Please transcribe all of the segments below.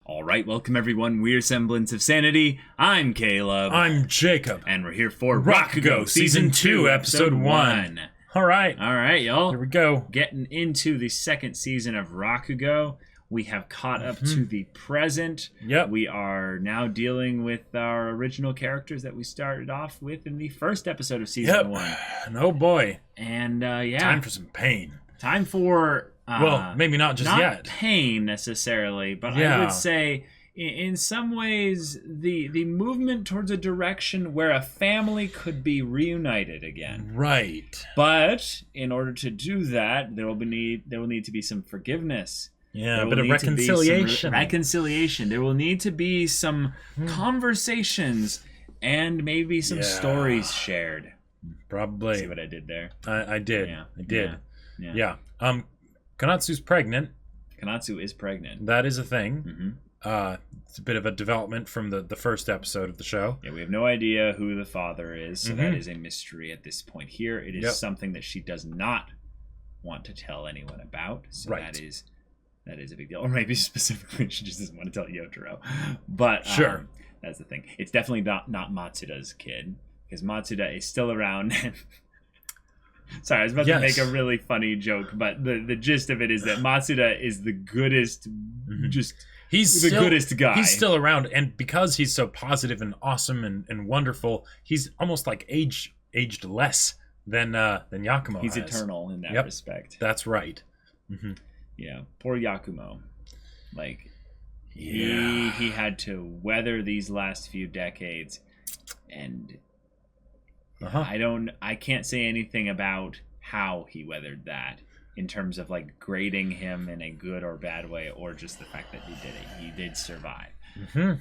All right, welcome everyone. We're Semblance of Sanity. I'm Caleb. I'm Jacob. And we're here for Rakugo, Season 2, Episode 1. All right, y'all. here we go. Getting into the second season of Rakugo. We have caught up to the present. Yep. We are now dealing with our original characters that we started off with in the first episode of Season 1. And oh boy. And yeah. Time for some pain. Time for... well, maybe not just not yet. Pain necessarily, but Yeah. I would say in some ways the movement towards a direction where a family could be reunited again. Right. But in order to do that, there will need to be some forgiveness. Yeah, a bit of reconciliation. Reconciliation. There will need to be some conversations and maybe some stories shared. Probably. See what I did there? I did. Yeah. I did. Yeah. Kanatsu's pregnant. Kanatsu is pregnant. That is a thing. Mm-hmm. It's a bit of a development from the first episode of the show. Yeah, we have no idea who the father is, so that is a mystery at this point here. It is something that she does not want to tell anyone about, so that is a big deal. Or maybe specifically she just doesn't want to tell Yotaro. But sure, that's the thing. It's definitely not Matsuda's kid, because Matsuda is still around. Sorry, I was about to make a really funny joke, but the gist of it is that Matsuda is the goodest, he's the goodest guy. He's still around, and because he's so positive and awesome and wonderful, he's almost like aged less than Yakumo. He's eternal in that respect. That's right. Yeah, poor Yakumo. Like, he had to weather these last few decades, and... I can't say anything about how he weathered that in terms of like grading him in a good or bad way, or just the fact that he did it. He did survive,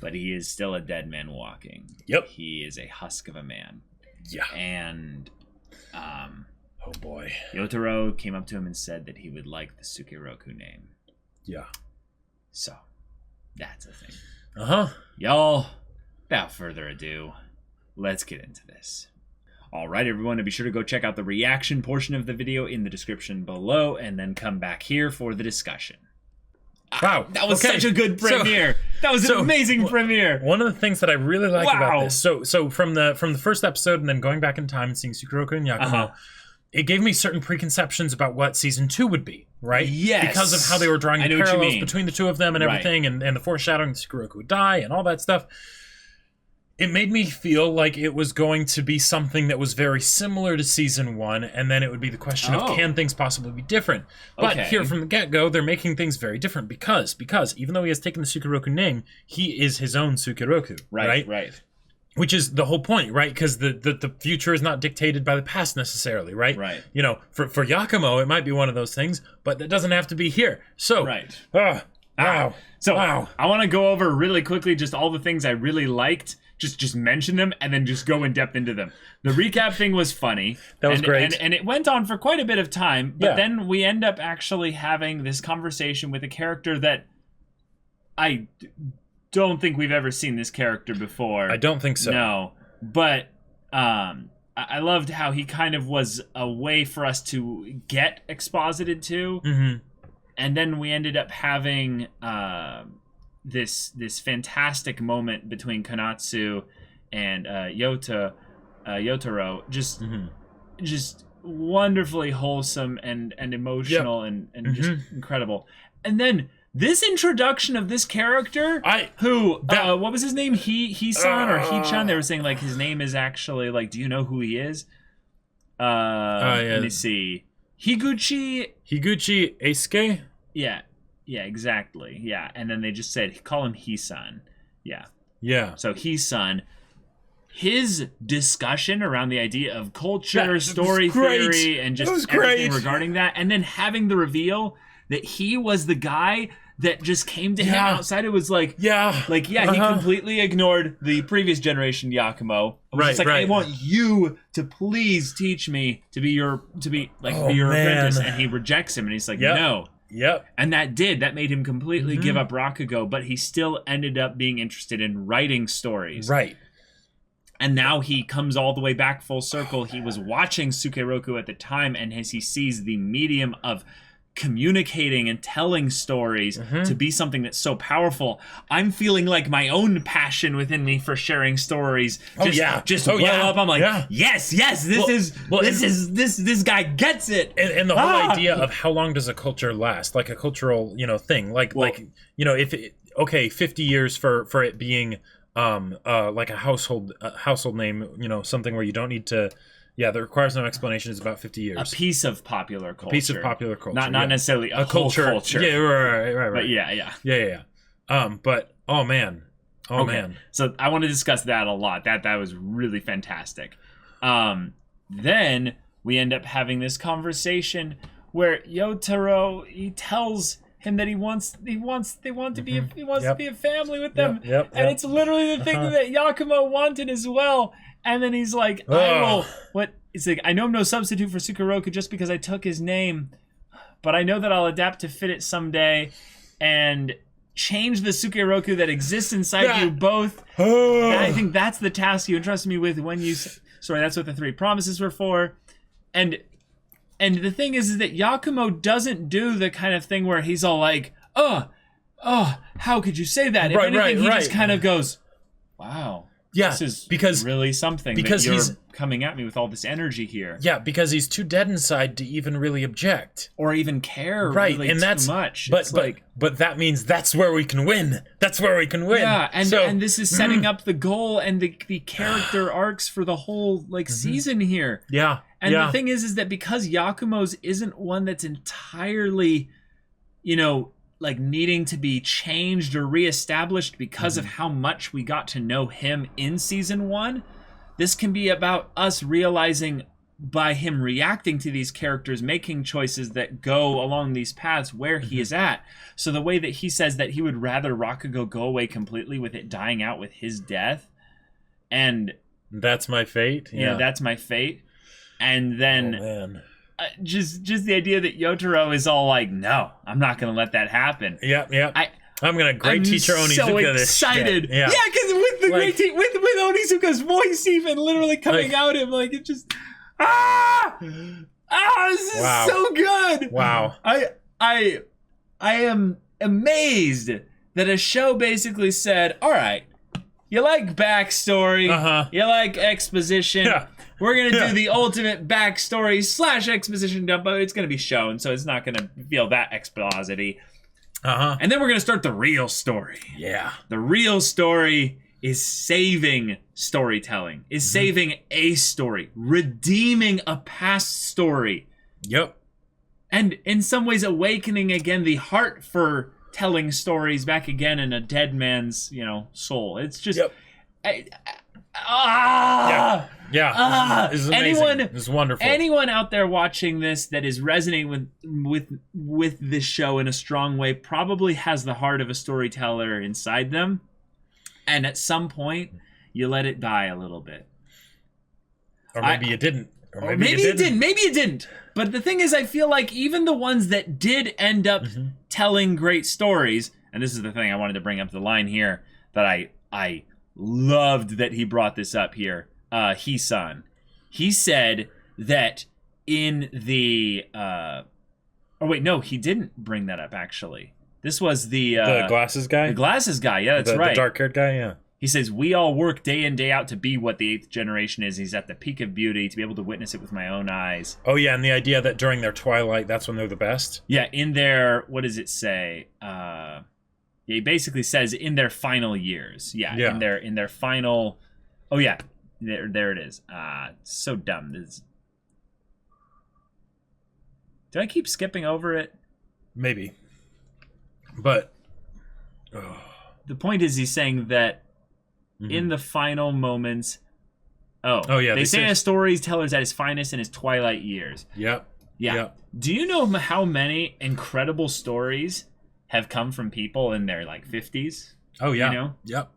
but he is still a dead man walking. Yep. He is a husk of a man. Yeah. And oh boy, Yotaro came up to him and said that he would like the Sukeroku name. Yeah. So that's a thing. Y'all, without further ado, let's get into this. Alright everyone, and be sure to go check out the reaction portion of the video in the description below, and then come back here for the discussion. Wow. That was such a good premiere. That was an amazing premiere. One of the things that I really like about this, so from the first episode and then going back in time and seeing Sukeroku and Yakumo, it gave me certain preconceptions about what season 2 would be, right? Yes. Because of how they were drawing the parallels between the two of them and everything, and the foreshadowing that Sukeroku would die and all that stuff. It made me feel like it was going to be something that was very similar to Season 1, and then it would be the question of can things possibly be different? But here from the get-go, they're making things very different because even though he has taken the Sukeroku name, he is his own Sukeroku, right? Which is the whole point, right? Because the future is not dictated by the past necessarily, right? Right. You know, for Yakumo, it might be one of those things, but that doesn't have to be here. So, wow. I want to go over really quickly just all the things I really liked. Just mention them and then just go in depth into them. The recap thing was funny. That was great. And it went on for quite a bit of time, but then we end up actually having this conversation with a character that I don't think we've ever seen this character before. I don't think so. No. But I loved how he kind of was a way for us to get exposited to. And then we ended up having... this fantastic moment between Kanatsu and Yotaro, just wonderfly wholesome and emotional and just incredible. And then this introduction of this character, what was his name? He-san or He-chan? They were saying like his name is actually like, do you know who he is? Let me see. Higuchi Eisuke? Yeah, exactly. Yeah, and then they just said, call him He-san. Yeah. So He-san, his discussion around the idea of culture, story theory, and just everything regarding that, and then having the reveal that he was the guy that just came to him outside. It was like, he completely ignored the previous generation Yakumo. It was just like, I want you to please teach me to be your apprentice, and he rejects him, and he's like, no. And that made him completely give up Rakugo, but he still ended up being interested in writing stories. Right. And now he comes all the way back full circle. He was watching Sukeroku at the time, and as he sees the medium of communicating and telling stories to be something that's so powerful, I'm feeling like my own passion within me for sharing stories just well up. I'm like, yes, this guy gets it. And the whole idea of how long does a culture last, like a cultural, thing, if 50 years for it being like a household name, something where you don't need to. Yeah, that requires no explanation is about 50 years. A piece of popular culture. Not necessarily a culture. Yeah, right. But yeah. But oh man. So I want to discuss that a lot. That was really fantastic. Then we end up having this conversation where Yotaro, he tells him that he wants to be a family with them. And it's literally the thing that Yakumo wanted as well. And then he's like, It's like, I know I'm no substitute for Sukeroku just because I took his name, but I know that I'll adapt to fit it someday and change the Sukeroku that exists inside you both. And I think that's the task you entrusted me with when you... Sorry, that's what the 3 promises were for. And the thing is that Yakumo doesn't do the kind of thing where he's all like, how could you say that? If anything, he just kind of goes, wow. Yeah, this is really something because you're coming at me with all this energy here. Yeah, because he's too dead inside to even really object. Or even care really and that's, too much. But that means that's where we can win. That's where we can win. Yeah, and this is setting up the goal and the character arcs for the whole season here. Yeah. And the thing is that because Yakumo's isn't one that's entirely, needing to be changed or reestablished because of how much we got to know him in season 1. This can be about us realizing by him reacting to these characters, making choices that go along these paths where he is at. So the way that he says that he would rather Rakugo go away completely with it dying out with his death. And that's my fate. Yeah, that's my fate. And then just the idea that Yotaro is all like, no, I'm not going to let that happen. Yeah. I'm going to teacher Onizuka this shit. Excited. Yeah, because with the with Onizuka's voice even literally coming out of him, it just this is so good. Wow. I am amazed that a show basically said, all right, you like backstory, you like exposition. Yeah. We're going to do the ultimate backstory / exposition dump, but it's going to be shown, so it's not going to feel that exposity. And then we're going to start the real story. Yeah. The real story is saving storytelling, is saving a story, redeeming a past story. Yep. And in some ways awakening again the heart for telling stories back again in a dead man's, soul. It's just... Yep. This is amazing. This is wonderful. Anyone out there watching this that is resonating with this show in a strong way probably has the heart of a storyteller inside them. And at some point, you let it die a little bit. Or maybe you didn't. Or maybe you didn't. Maybe you didn't. But the thing is, I feel like even the ones that did end up telling great stories, and this is the thing I wanted to bring up the line here that I loved that he brought this up here. He-san. He said that in the... he didn't bring that up, actually. This was the glasses guy? The glasses guy, yeah, that's right. The dark-haired guy, yeah. He says, we all work day in, day out to be what the 8th generation is. He's at the peak of beauty, to be able to witness it with my own eyes. Oh, yeah, and the idea that during their twilight, that's when they're the best? Yeah, in their... What does it say? He basically says in their final years. Yeah. In their final... Oh, yeah. There it is. So dumb. Do I keep skipping over it? Maybe. But... The point is he's saying that in the final moments... They say a storyteller's at his finest in his twilight years. Yep. Yeah. Do you know how many incredible stories have come from people in their 50s? Oh yeah. Yep.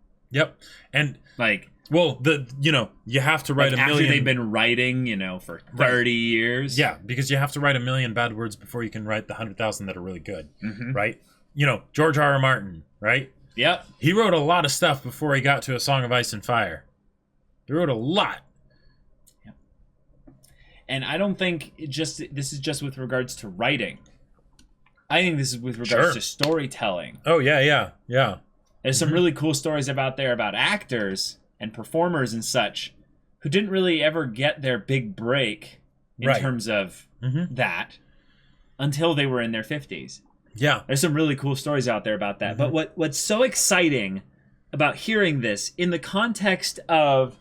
And you have to write a million. After they've been writing, for 30 years. Yeah, because you have to write a million bad words before you can write the 100,000 that are really good, right? George R.R. Martin, right? Yep. He wrote a lot of stuff before he got to A Song of Ice and Fire. He wrote a lot. Yep. And I don't think this is just with regards to writing. I think this is with regards to storytelling. Oh, yeah. There's some really cool stories about actors and performers and such who didn't really ever get their big break in terms of that until they were in their 50s. Yeah. There's some really cool stories out there about that. But what's so exciting about hearing this in the context of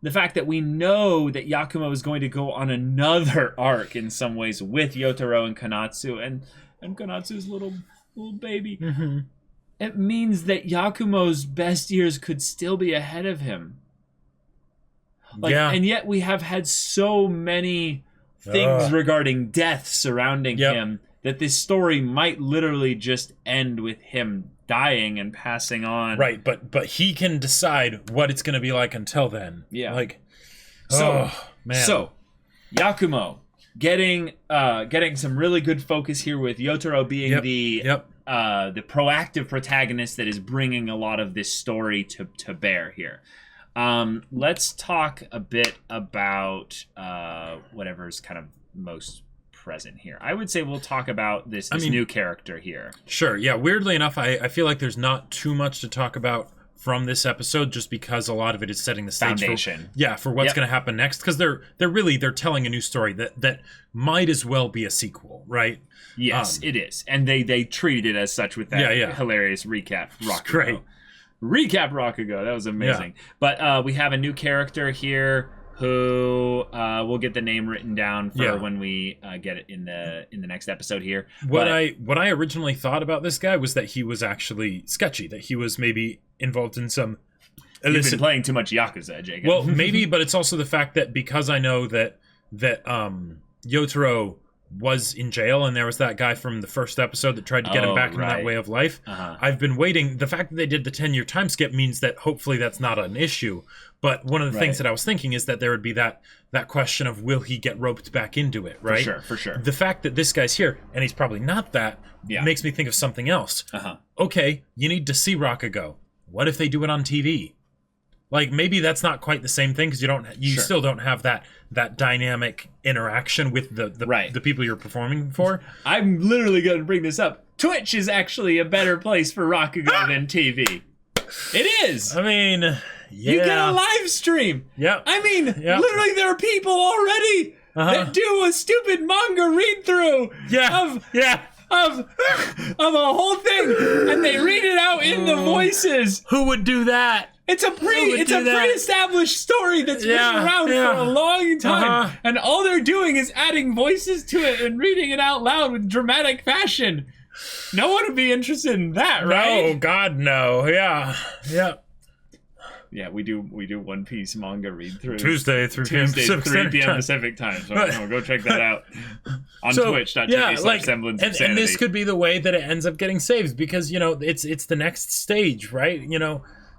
the fact that we know that Yakumo is going to go on another arc in some ways with Yotaro and Konatsu and Konatsu's little baby. It means that Yakumo's best years could still be ahead of him. And yet we have had so many things regarding death surrounding him that this story might literally just end with him dying and passing on. Right, but he can decide what it's going to be like until then. Yeah. Like, so man. Yakumo getting some really good focus here with Yotaro being the proactive protagonist that is bringing a lot of this story to bear here. Let's talk a bit about whatever's kind of most present here. I would say we'll talk about this new character here. Sure, yeah. Weirdly enough, I feel like there's not too much to talk about from this episode, just because a lot of it is setting the stage for what's going to happen next. Because they're telling a new story that might as well be a sequel, right? Yes, it is, and they treated it as such with that hilarious recap. Rakugo. Great recap, Rakugo. That was amazing. Yeah. But we have a new character here who we'll get the name written down for when we get it in the next episode here. What I originally thought about this guy was that he was actually sketchy, that he was maybe involved in some illicit... You've been playing too much Yakuza, Jacob. Well, maybe, but it's also the fact that because I know that Yotaro was in jail, and there was that guy from the first episode that tried to get him back in that way of life. I've been waiting. The fact that they did the 10-year time skip means that hopefully that's not an issue. But one of the things that I was thinking is that there would be that question of, will he get roped back into it, right? For sure. The fact that this guy's here, and he's probably not that, makes me think of something else. Okay, you need to see Rakugo. What if they do it on TV? Like, maybe that's not quite the same thing, because you still don't have that dynamic interaction with the people you're performing for. I'm literally going to bring this up. Twitch is actually a better place for Rakugo than TV. It is. I mean, you get a live stream. Yeah. I mean, literally, there are people already that do a stupid manga read through of a whole thing, and they read it out in the voices. Who would do that? It's a pre-established story that's been around for a long time, and all they're doing is adding voices to it and reading it out loud with dramatic fashion. No one would be interested in that, right? No, God, no. Yeah. Yeah, we do One Piece manga read through Tuesday 3 p.m. Pacific time. So go check that out on Twitch.tv/Semblance of Sanity. And this could be the way that it ends up getting saved, because it's the next stage, right?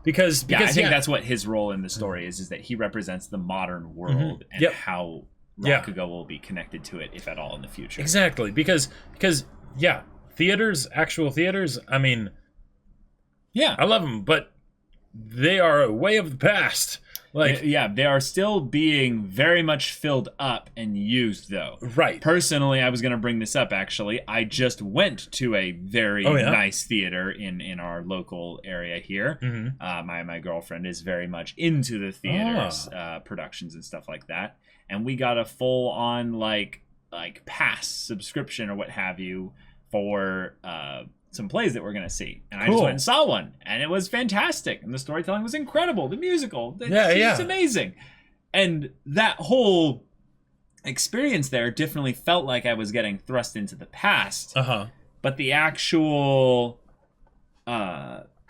Because I think that's what his role in the story is that he represents the modern world and how Rakugo will be connected to it, if at all, in the future. Exactly, because actual theaters, I mean, I love them, but they are a way of the past. They are still being very much filled up and used, though. Right. Personally, I was going to bring this up, actually. I just went to a very nice theater in our local area here. My girlfriend is very much into the theaters, productions and stuff like that. And we got a full-on, like pass subscription or what have you for some plays that we're going to see. And I just went and saw one, and it was fantastic. And the storytelling was incredible. The musical, it's amazing. And that whole experience there definitely felt like I was getting thrust into the past. But the actual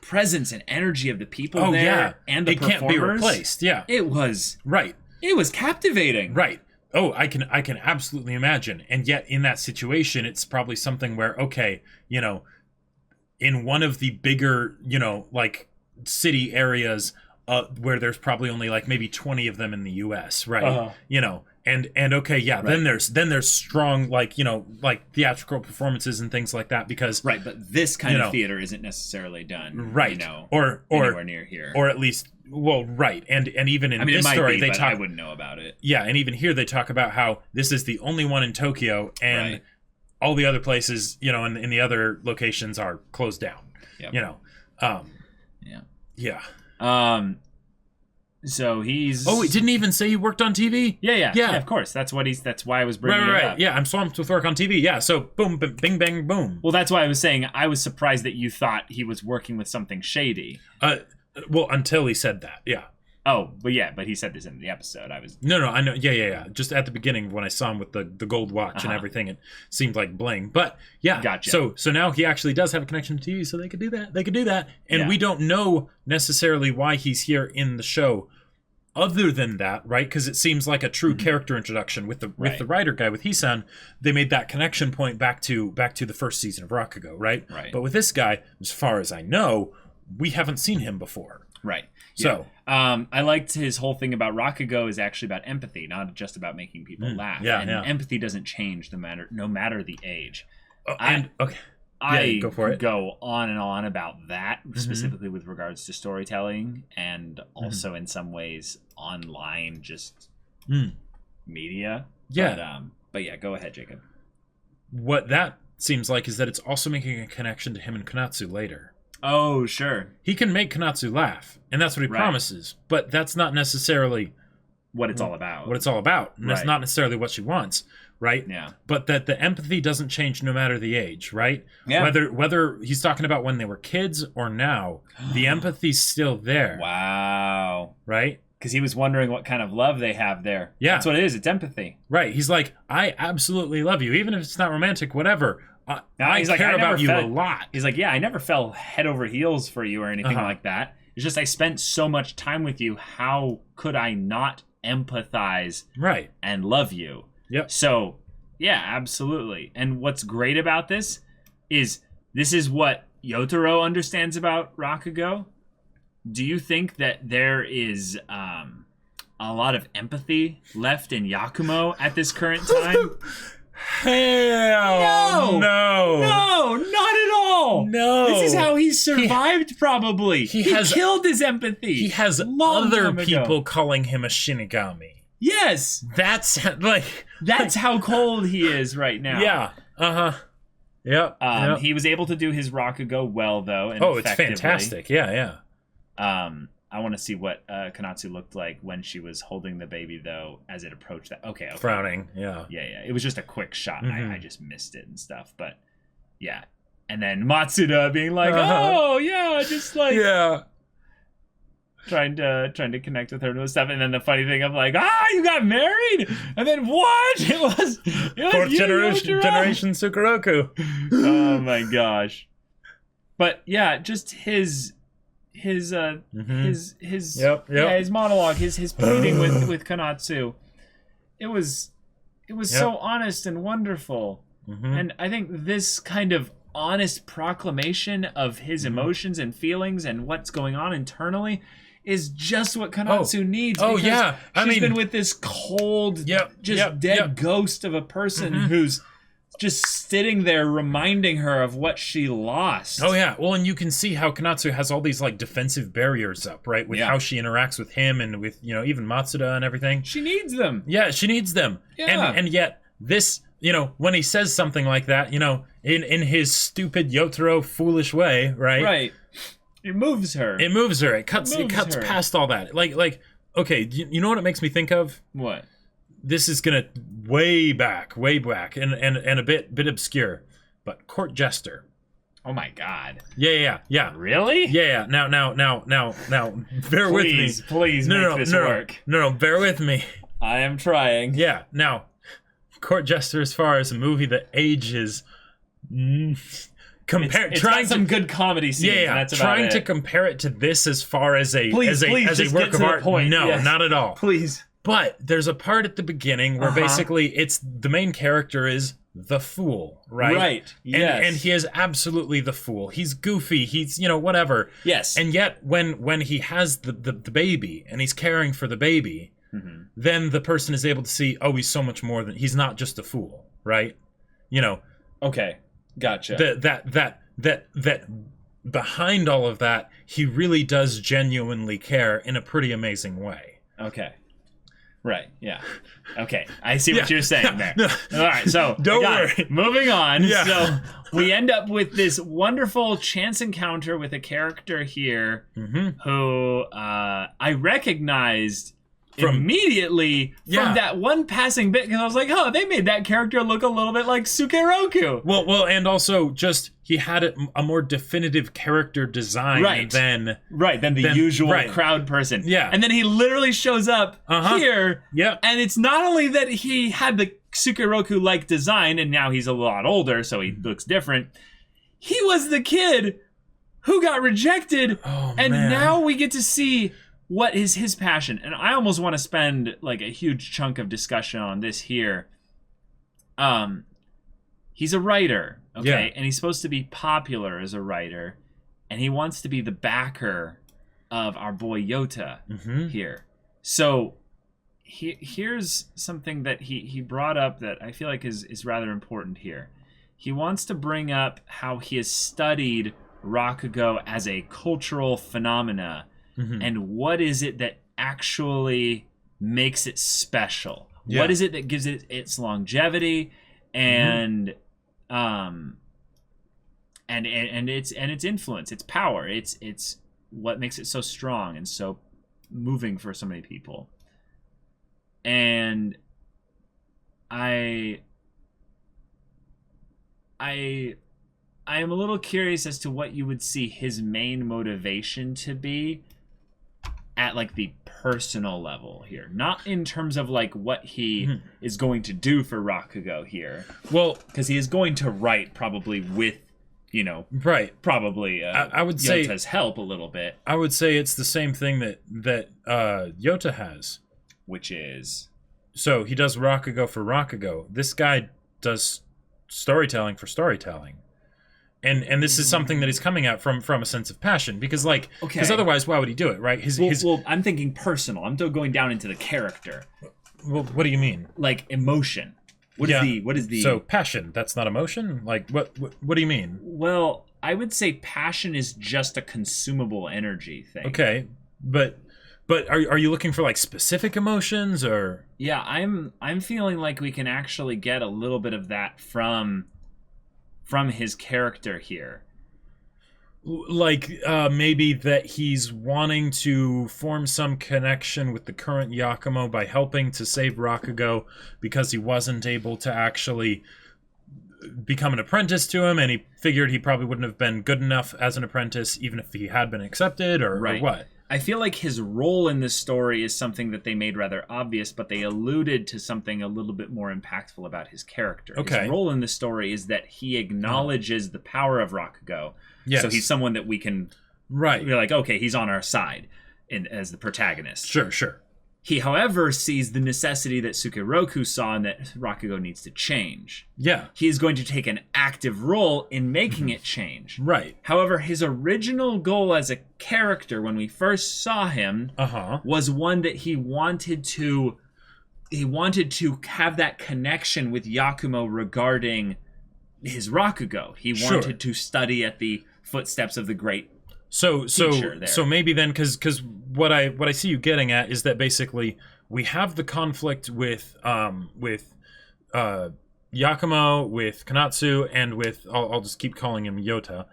presence and energy of the people there and the performers, can't be replaced. Yeah. It was It was captivating. Right. Oh, I can absolutely imagine. And yet in that situation, it's probably something where, in one of the bigger, city areas where there's probably only maybe 20 of them in the US, right? Then there's strong theatrical performances and things like that, because but this kind of theater isn't necessarily done or anywhere near here, or at least and even in this story they talk. I wouldn't know about it. Yeah, and even here they talk about how this is the only one in Tokyo, and all the other places, you know, in the other locations are closed down. Yep. You know. Yeah. So he's... Oh, he didn't even say he worked on TV? Yeah, of course. That's why I was bringing it up. Yeah, I'm swamped with work on TV. Yeah, so boom, bing, bang, boom. Well, that's why I was saying I was surprised that you thought he was working with something shady. Well, until he said that, yeah. Oh, but he said this in the episode. I was... No, I know. Yeah. Just at the beginning when I saw him with the gold watch and everything, it seemed like bling. But yeah, gotcha. So now he actually does have a connection to TV, so they could do that. And we don't know necessarily why he's here in the show, other than that, right? Because it seems like a true character introduction with the writer guy, with Hisan. They made that connection point back to the first season of Rakugo, right? Right. But with this guy, as far as I know, we haven't seen him before. Right. So, I liked his whole thing about Rakugo is actually about empathy, not just about making people laugh. And empathy doesn't change no matter the age. Go for it. Go on and on about that, specifically with regards to storytelling and also in some ways online just media. Yeah. But yeah, go ahead, Jacob. What that seems like is that it's also making a connection to him and Konatsu later. Oh, sure. He can make Konatsu laugh, and that's what he promises, but that's not necessarily what it's all about. And that's not necessarily what she wants, right? Yeah. But that the empathy doesn't change no matter the age, right? Yeah. Whether he's talking about when they were kids or now, the empathy's still there. Wow. Right? Because he was wondering what kind of love they have there. Yeah. That's what it is. It's empathy. Right. He's like, I absolutely love you, even if it's not romantic, whatever. I care about you a lot. He's like, yeah, I never fell head over heels for you or anything like that. It's just I spent so much time with you. How could I not empathize and love you? Yep. So, yeah, absolutely. And what's great about this is what Yotaro understands about Rakugo. Do you think that there is a lot of empathy left in Yakumo at this current time? Hell no, not at all. No, this is how he survived. Probably he killed his empathy. He has other people calling him a Shinigami. Yes, that's how cold he is right now. Yeah. Yep. He was able to do his Rakugo well though. And it's fantastic. Yeah. I want to see what Konatsu looked like when she was holding the baby, though, as it approached that. Okay. Frowning, yeah. Yeah. It was just a quick shot. I just missed it and stuff. But, yeah. And then Matsuda being like, oh, yeah, just like... Yeah. Trying to connect with her and stuff. And then the funny thing of like, you got married? And then what? It was fourth generation Sukeroku. Oh, my gosh. But, yeah, just his monologue, his pleading with Konatsu, it was so honest and wonderful. And I think this kind of honest proclamation of his emotions and feelings and what's going on internally is just what Konatsu needs. Oh yeah, she's been with this cold, dead ghost of a person who's just sitting there reminding her of what she lost. Oh, yeah. Well, and you can see how Konatsu has all these, like, defensive barriers up, right? With how she interacts with him and with, you know, even Matsuda and everything. She needs them. Yeah, she needs them. Yeah. And yet, this, you know, when he says something like that, you know, in his stupid Yotaro foolish way, right? Right. It moves her. It cuts past all that. Like, okay, you know what it makes me think of? What? This is gonna way back, and a bit obscure, but Court Jester. Oh my God. Yeah. Really? Yeah. Now. Bear with me. Please make this work. No, bear with me. I am trying. Yeah. Now, Court Jester, as far as a movie that ages, it's got some good comedy scenes. Yeah. That's trying to compare it to this as far as a work of art. No, not at all. Please. But there's a part at the beginning where basically it's the main character is the fool, right? Right. Yes. And he is absolutely the fool. He's goofy. He's, you know, whatever. Yes. And yet when he has the baby and he's caring for the baby, then the person is able to see, oh, he's so much more than, he's not just a fool, right? You know. Okay. Gotcha. That behind all of that, he really does genuinely care in a pretty amazing way. Okay. Right. Yeah. Okay. I see what you're saying there. No. All right. So don't worry. Moving on. Yeah. So we end up with this wonderful chance encounter with a character here who I recognized immediately from that one passing bit, because I was like, oh, they made that character look a little bit like Sukeroku. Well, and also just he had a more definitive character design than the usual crowd person. Yeah, and then he literally shows up here. Yeah, and it's not only that he had the Sukeroku-like design, and now he's a lot older, so he looks different. He was the kid who got rejected, now we get to see what is his passion. And I almost want to spend like a huge chunk of discussion on this here. He's a writer, okay? And he's supposed to be popular as a writer, and he wants to be the backer of our boy Yota here. So here's something that he brought up that I feel like is rather important here. He wants to bring up how he has studied Rakugo as a cultural phenomena, and what is it that actually makes it special? Yeah. What is it that gives it its longevity and its influence, its power? It's what makes it so strong and so moving for so many people. And I am a little curious as to what you would see his main motivation to be at like the personal level here, not in terms of like what he is going to do for Rakugo here. Well, because he is going to write probably with, probably I would say Yota's help a little bit. I would say it's the same thing that Yota has, which is, so he does Rakugo for Rakugo. This guy does storytelling for storytelling. And this is something that he's coming at from a sense of passion, because otherwise why would he do it, right? Well, I'm thinking personal. I'm still going down into the character. Well, what do you mean? Like emotion. What is the So passion, that's not emotion? Like what do you mean? Well, I would say passion is just a consumable energy thing. Okay. But are you looking for like specific emotions, or? Yeah, I'm feeling like we can actually get a little bit of that from his character here. Like maybe that he's wanting to form some connection with the current Yakumo by helping to save Rakugo because he wasn't able to actually become an apprentice to him, and he figured he probably wouldn't have been good enough as an apprentice even if he had been accepted, or what? I feel like his role in this story is something that they made rather obvious, but they alluded to something a little bit more impactful about his character. Okay. His role in the story is that he acknowledges the power of Rakugo. Yes. So he's someone that we can be like, okay, he's on our side as the protagonist. Sure. He, however, sees the necessity that Sukeroku saw and that Rakugo needs to change. Yeah. He is going to take an active role in making it change. Right. However, his original goal as a character when we first saw him was one that he wanted to have that connection with Yakumo regarding his Rakugo. He wanted to study at the footsteps of the great So maybe then, because what I see you getting at is that basically we have the conflict with Yakumo, with Kanatsu, and with I'll just keep calling him Yota,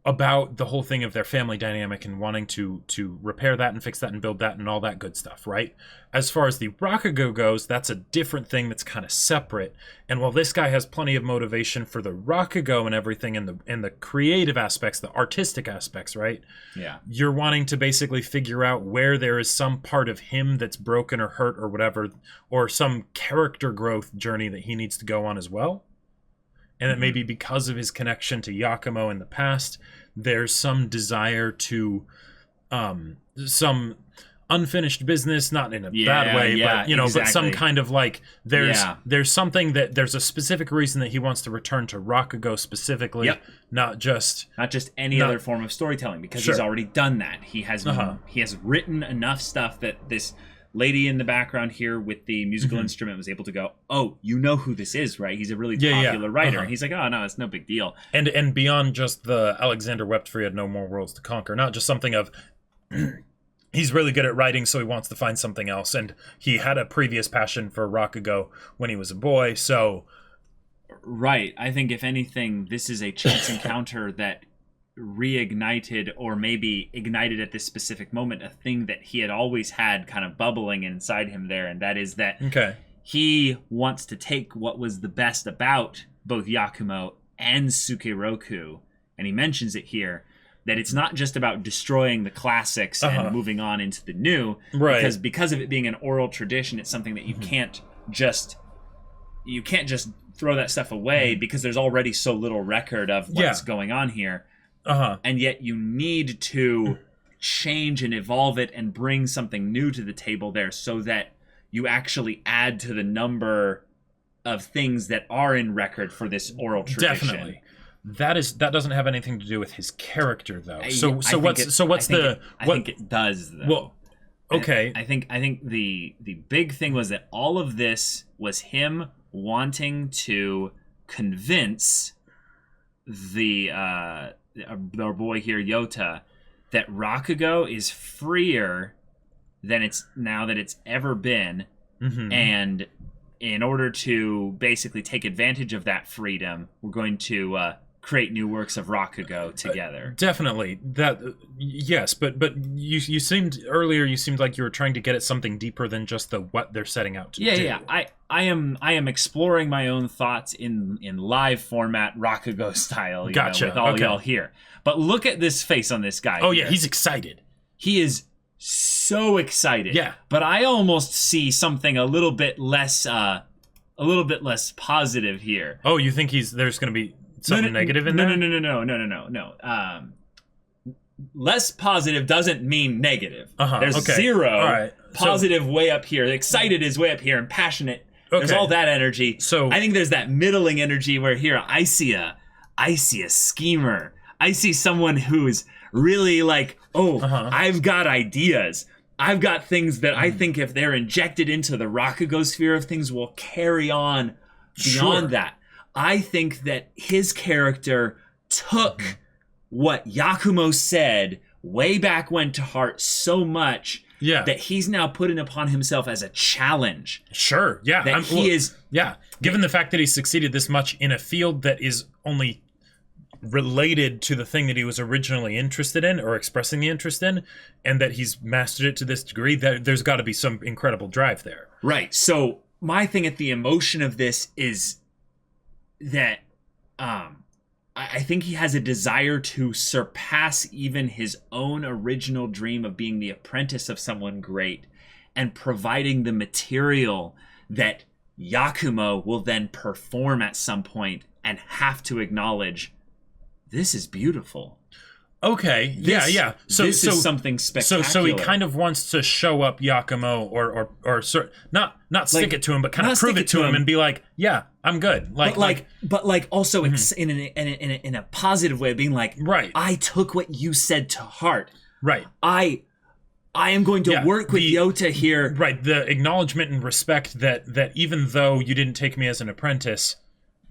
about the whole thing of their family dynamic and wanting to repair that and fix that and build that and all that good stuff, right? As far as the Rakugo goes, that's a different thing that's kind of separate. And while this guy has plenty of motivation for the Rakugo and everything and the creative aspects, the artistic aspects, right? Yeah. You're wanting to basically figure out where there is some part of him that's broken or hurt or whatever, or some character growth journey that he needs to go on as well. And that maybe because of his connection to Yakumo in the past, there's some desire to some unfinished business, not in a bad way, but but some kind of like there's something that there's a specific reason that he wants to return to Rakugo specifically, not just any other form of storytelling, because he's already done that. He has written enough stuff that this lady in the background here with the musical instrument was able to go, oh, you know who this is, right? He's a really popular writer. And he's like, oh, no, it's no big deal. And beyond just the Alexander wept for he had no more worlds to conquer, not just something of he's really good at writing, so he wants to find something else. And he had a previous passion for Rakugo when he was a boy, so... Right. I think, if anything, this is a chance encounter that reignited, or maybe ignited at this specific moment, a thing that he had always had kind of bubbling inside him there, and that is that he wants to take what was the best about both Yakumo and Sukeroku, and he mentions it here, that it's not just about destroying the classics and moving on into the new, because of it being an oral tradition, it's something that you can't just throw that stuff away, because there's already so little record of what's going on here, and yet you need to change and evolve it and bring something new to the table there, so that you actually add to the number of things that are in record for this oral tradition. Definitely. That doesn't have anything to do with his character, though. I think it does, though. Well, okay. I think the big thing was that all of this was him wanting to convince our boy here, Yota, that Rakugo is freer than it's ever been, and in order to basically take advantage of that freedom, we're going to create new works of Rakugo together. Definitely. Yes, but you seemed earlier, you seemed like you were trying to get at something deeper than just what they're setting out to do. Yeah. I am exploring my own thoughts in live format, Rakugo style, gotcha. With all y'all here. But look at this face on this guy. Oh yeah, he's excited. He is so excited. Yeah. But I almost see something a little bit less positive here. Oh, you think there's going to be something negative in there? No. Less positive doesn't mean negative. There's zero positive way up here. Excited is way up here, and passionate. There's all that energy. So I think there's that middling energy where here I see a schemer. I see someone who's really like, I've got ideas. I've got things that I think if they're injected into the Rakugo sphere of things will carry on beyond that. I think that his character took what Yakumo said way back when to heart so much that he's now putting upon himself as a challenge. Sure, yeah. Given the fact that he succeeded this much in a field that is only related to the thing that he was originally interested in or expressing the interest in, and that he's mastered it to this degree, there's got to be some incredible drive there. Right. So my thing at the emotion of this is that I think he has a desire to surpass even his own original dream of being the apprentice of someone great and providing the material that Yakumo will then perform at some point and have to acknowledge, this is beautiful. Okay. Yeah. So this is something spectacular. So he kind of wants to show up Yakumo or not stick it to him, but kind of prove it to him and be like, yeah, I'm good. But also in a positive way, being like, right, I took what you said to heart. Right. I am going to work with Yota here. Right. The acknowledgement and respect that even though you didn't take me as an apprentice,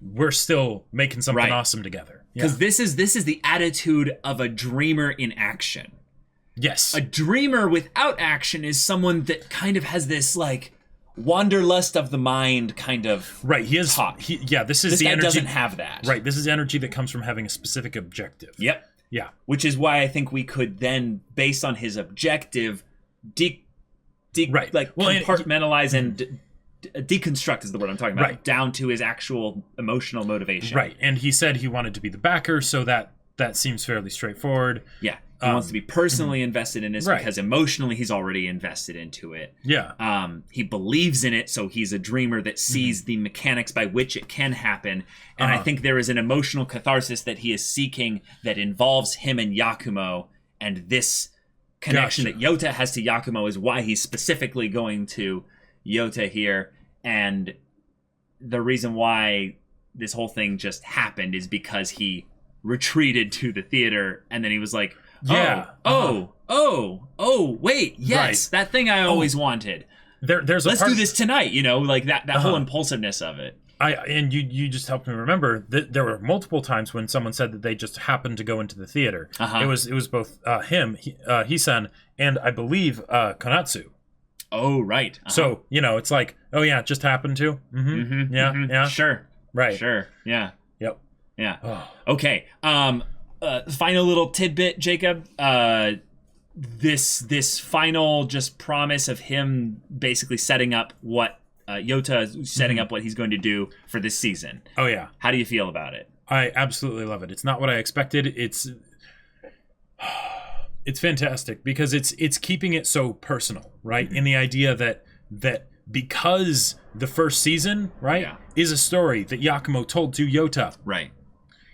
we're still making something awesome together. Because this is the attitude of a dreamer in action. Yes. A dreamer without action is someone that kind of has this like wanderlust of the mind kind of right. He is. This guy energy doesn't have that. Right. This is energy that comes from having a specific objective. Yep. Yeah. Which is why I think we could then, based on his objective, compartmentalize and deconstruct is the word I'm talking about, down to his actual emotional motivation. Right, and he said he wanted to be the backer, so that seems fairly straightforward. Yeah, he wants to be personally invested in this because emotionally he's already invested into it. Yeah. He believes in it, so he's a dreamer that sees the mechanics by which it can happen. And I think there is an emotional catharsis that he is seeking that involves him and Yakumo, and this connection that Yota has to Yakumo is why he's specifically going to Yota here, and the reason why this whole thing just happened is because he retreated to the theater and then he was like, wait, yes, that thing I always wanted. Let's do this tonight, like that whole impulsiveness of it. And you just helped me remember that there were multiple times when someone said that they just happened to go into the theater. It was both him, Hisan, and I believe Konatsu. Oh, right. So, it's like, oh yeah, it just happened to. Yeah. Sure. Right. Sure. Yeah. Yep. Yeah. Oh. Okay. Final little tidbit, Jacob. This final just promise of him basically setting up what Yota setting up what he's going to do for this season. Oh yeah. How do you feel about it? I absolutely love it. It's not what I expected. It's fantastic because it's keeping it so personal, right? In the idea that because the first season, right, is a story that Yakumo told to Yota. Right.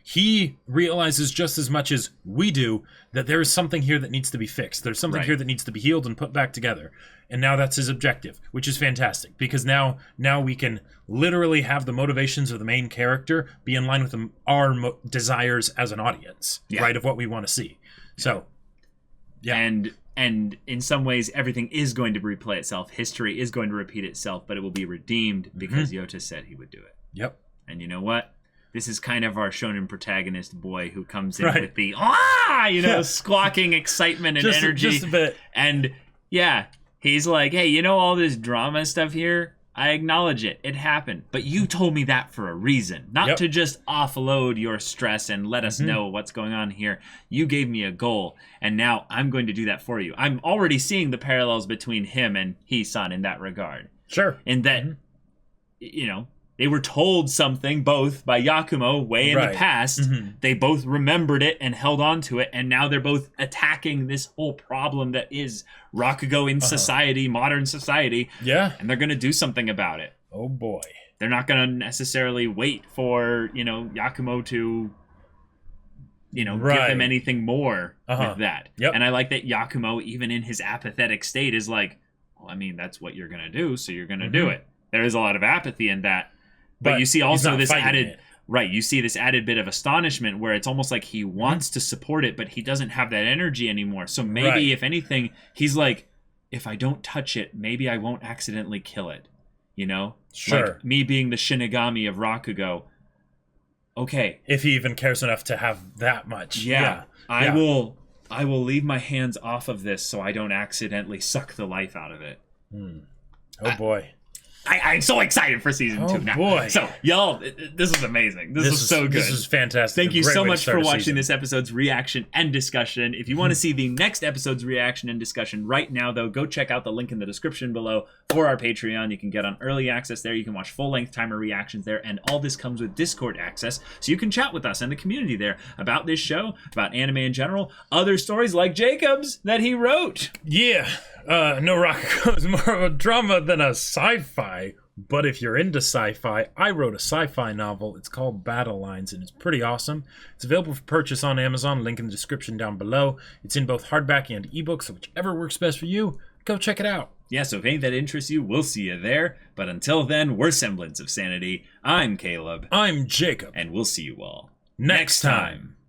He realizes just as much as we do that there is something here that needs to be fixed. There's something here that needs to be healed and put back together. And now that's his objective, which is fantastic because now we can literally have the motivations of the main character be in line with our desires as an audience, right, of what we want to see. So, yeah. And in some ways, everything is going to replay itself. History is going to repeat itself, but it will be redeemed because Yota said he would do it. Yep. And you know what? This is kind of our shonen protagonist boy who comes in with the squawking excitement and energy. Just a bit. And yeah, he's like, hey, all this drama stuff here? I acknowledge it. It happened. But you told me that for a reason. Not to just offload your stress and let us know what's going on here. You gave me a goal, and now I'm going to do that for you. I'm already seeing the parallels between him and Hisan in that regard. Sure. In that, they were told something both by Yakumo way in the past. They both remembered it and held on to it, and now they're both attacking this whole problem that is Rakugo in society, modern society. Yeah. And they're going to do something about it. Oh, boy. They're not going to necessarily wait for, Yakumo to, give them anything more with that. Yep. And I like that Yakumo, even in his apathetic state, is like, well, I mean, that's what you're going to do, so you're going to do it. There is a lot of apathy in that. But you see also this added you see this added bit of astonishment where it's almost like he wants to support it, but he doesn't have that energy anymore. So maybe if anything, he's like, if I don't touch it, maybe I won't accidentally kill it. Sure. Like me being the Shinigami of Rakugo. Okay. If he even cares enough to have that much. Yeah. I will leave my hands off of this so I don't accidentally suck the life out of it. Oh boy. I'm so excited for season 2 now. Boy. So, y'all, this is amazing. This is so good. This is fantastic. Thank you so much for watching this episode's reaction and discussion. If you want to see the next episode's reaction and discussion right now, though, go check out the link in the description below for our Patreon. You can get on early access there. You can watch full-length timer reactions there. And all this comes with Discord access. So you can chat with us and the community there about this show, about anime in general, other stories like Jacob's that he wrote. Yeah. No, Rakugo is more of a drama than a sci-fi. But if you're into sci-fi, I wrote a sci-fi novel. It's called Battle Lines, and it's pretty awesome. It's available for purchase on Amazon. Link in the description down below. It's in both hardback and ebook, so whichever works best for you, go check it out. Yeah, so if any that interests you, we'll see you there. But until then, we're Semblance of Sanity. I'm Caleb. I'm Jacob. And we'll see you all next time.